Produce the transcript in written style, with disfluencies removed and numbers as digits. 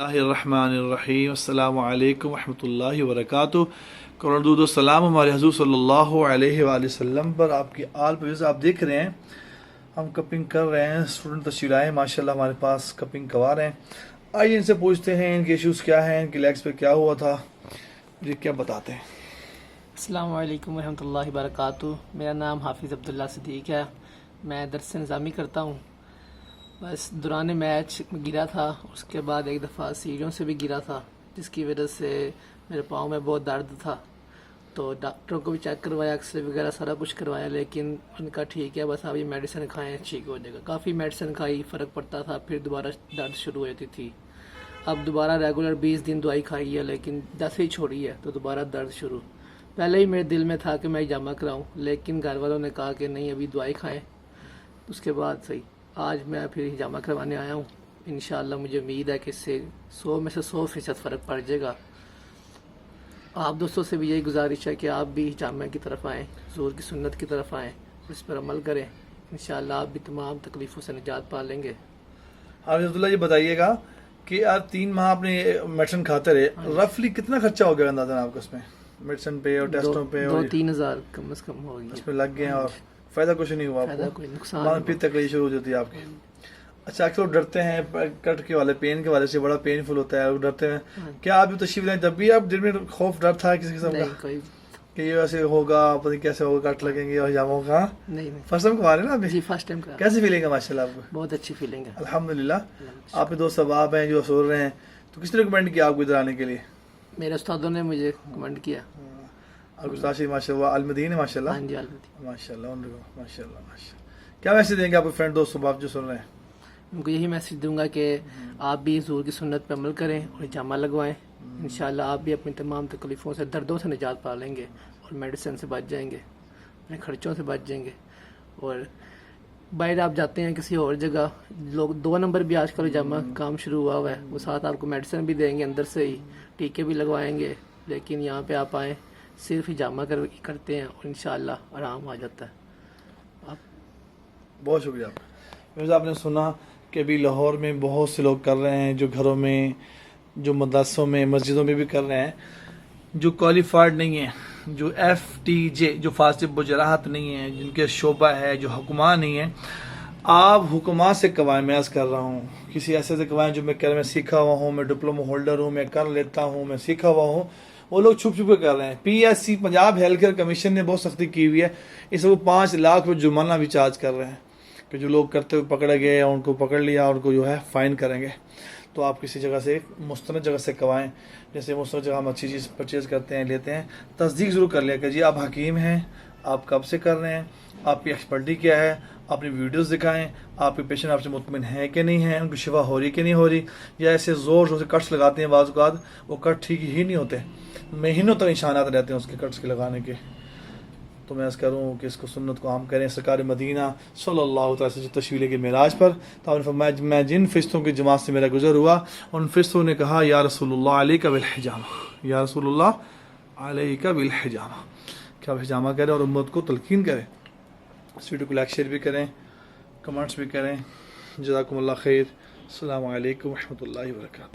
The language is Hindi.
बिस्मिल्लाहिर्रहमानिर्रहीम अस्सलामु अलैकुम रहमतुल्लाहि व बरकातुहू। करोड़ दूध सलाम हमारे हजूर सल्लल्लाहु अलैहि वसल्लम पर आपकी आल पर। जैसे आप देख रहे हैं हम कपिंग कर रहे हैं, स्टूडेंट तशरीफ आए माशाल्लाह हमारे पास कपिंग करवा रहे हैं। आइए इनसे पूछते हैं इनके इश्यूज़ क्या हैं, इनकी लेग्स पे क्या हुआ था, ये क्या बताते हैं। अस्सलामु अलैकुम रहमतुल्लाहि व बरकातुहू। मेरा नाम हाफिज़ अब्दुल्ला सिद्दीक है। मैं दर्स निज़ामी करता हूँ। बस दौरान मैच गिरा था, उसके बाद एक दफ़ा सीढ़ियों से भी गिरा था, जिसकी वजह से मेरे पाँव में बहुत दर्द था। तो डॉक्टरों को भी चेक करवाया, एक्सरे वगैरह सारा कुछ करवाया, लेकिन उनका ठीक है, बस अभी मेडिसिन खाएं ठीक हो जाएगा। काफ़ी मेडिसिन खाई, फ़र्क पड़ता था, फिर दोबारा दर्द शुरू हो जाती थी। अब दोबारा रेगुलर 20 दिन दवाई खाई है, लेकिन जैसे ही छोड़ी है तो दोबारा दर्द शुरू। पहले ही मेरे दिल में था कि मैं हिजामा कराऊं, लेकिन घर वालों ने कहा कि नहीं अभी दवाई खाएं, उसके बाद सही। आज मैं फिर हिजामा करवाने आया हूं। इंशाल्लाह मुझे उम्मीद है कि इससे 100 में से 100% फ़र्क पड़ जाएगा। आप दोस्तों से भी यही गुजारिश है कि आप भी हिजामा की तरफ आएँ, ज़ोर की सुन्नत की तरफ आएँ, इस पर अमल करें। इंशाल्लाह आप भी तमाम तकलीफ़ों से निजात पा लेंगे। हाफिज़ अब्दुल्ला ये बताइएगा कि आप 3 माह अपने मेडिसिन खाते रहे, रफली कितना खर्चा हो गया अंदाज़ा आपको उसमें, मेडिसिन पे और टेस्टों पे? 2-3 हज़ार कम से कम हो गया, उसमें लग गए और फ़ायदा कुछ नहीं हुआ आपको? कोई नुकसान फिर तकलीफ शुरू हो जाती है आपकी। अच्छा, अक्सर लोग डरते हैं कट के वाले पेन के वाले से, बड़ा पेनफुल होता है, लोग डरते हैं। क्या आप भी तशरीफ लाए, जब भी आप दिल में खौफ डर था किसी किस्म का कि ये ऐसे होगा, पता नहीं कैसे होगा, कट लगेंगे और हिजामा होगा? नहीं, फर्स्ट टाइम कमा रहे ना अभी? जी फर्स्ट टाइम का। कैसी फीलिंग है माशाल्लाह आपको? बहुत अच्छी फीलिंग है अल्हम्दुलिल्लाह। आपके दोस्त सबाब हैं जो सोच रहे हैं, तो किसने रिकमेंड किया आपको इधर आने के लिए? मेरे उस्तादों ने मुझे कमेंट किया। गुस्ताशी माशाल्लाह अलमदीन है माशाल्लाह। हाँ जी, अलमदीन माशाल्लाह माशाल्लाह माशाल्लाह। क्या मैसेज देंगे आपके फ्रेंड दोस्त सबाब जो सुन रहे हैं? उनको यही मैसेज दूंगा कि आप भी ज़ोर की सुन्नत पर अमल करें और हिजामा लगवाएं। इंशाल्लाह आप भी अपनी तमाम तकलीफ़ों से, दर्दों से निजात पा लेंगे और मेडिसिन से बच जाएंगे, अपने खर्चों से बच जाएंगे। और बाहर आप जाते हैं किसी और जगह, लोग 2 नंबर भी आजकल हिजामा काम शुरू हुआ है, वो साथ आपको मेडिसिन भी देंगे, अंदर से ही टीके भी लगवाएंगे। लेकिन यहाँ पे आप आएँ, सिर्फ हिजामा करते हैं और इंशाल्लाह आराम आ जाता है। आप बहुत शुक्रिया आपका। आपने सुना कि अभी लाहौर में बहुत से लोग कर रहे हैं, जो घरों में, जो मदरसों में, मस्जिदों में भी कर रहे हैं, जो क्वालिफाइड नहीं है, जो FTJ जो फासिब बुजराहत नहीं है, जिनके शोबा है, जो हुक्मा नहीं है। आप हुक्मा से करवाएं, मैं कर रहा हूँ, किसी ऐसे से करवाएं जो मैं सीखा हुआ हूँ, मैं डिप्लोमा होल्डर हूँ, मैं कर लेता हूँ, मैं सीखा हुआ हूँ। वो लोग छुप छुप के कर रहे हैं। PSC Punjab health care commission ने बहुत सख्ती की हुई है, इस वो 5 लाख रुपये जुर्माना भी चार्ज कर रहे हैं कि जो लोग करते हुए पकड़े गए, उनको पकड़ लिया, उनको जो है फ़ाइन करेंगे। तो आप किसी जगह से, मुस्तनद जगह से करवाएं। जैसे मुस्तनद जगह हम अच्छी चीज़ परचेज़ करते हैं, लेते हैं, तस्दीक ज़रूर कर लिया कि जी आप हकीम हैं, आप कब से कर रहे हैं, आपकी एक्सपर्टी क्या है, अपनी वीडियोस दिखाएं, आपके पेशेंट आपसे मुतमिन है कि नहीं है, उनको शिफा हो रही कि नहीं हो रही, या ऐसे ज़ोर से कट्स लगाते हैं, बाज़ औक़ात वो कट ठीक ही नहीं होते, महीनों तक निशानात रहते हैं उसके कट्स के लगाने के। तो मैं करूँ कि इसको सुन्नत को आम करें। सरकार मदीना सल्लल्लाहु अलैहि वसल्लम तशरीफ़ के मेराज पर तो उन्होंने फरमाया, मैं जिन फ़रिश्तों की जमात से मेरा गुज़र हुआ, उन फ़रिश्तों ने कहा या रसूलुल्लाह अलैका बिल हिजामा, या रसूलुल्लाह अलैका बिल हिजामा, क्या हिजामा करें और उम्मत को तलकीन करें। इस वीडियो को लाइक शेयर भी करें, कमेंट्स भी करें। जज़ाकुमुल्लाह खैर। अस्सलामु अलैकुम व रहमतुल्लाहि व बरकातुहू।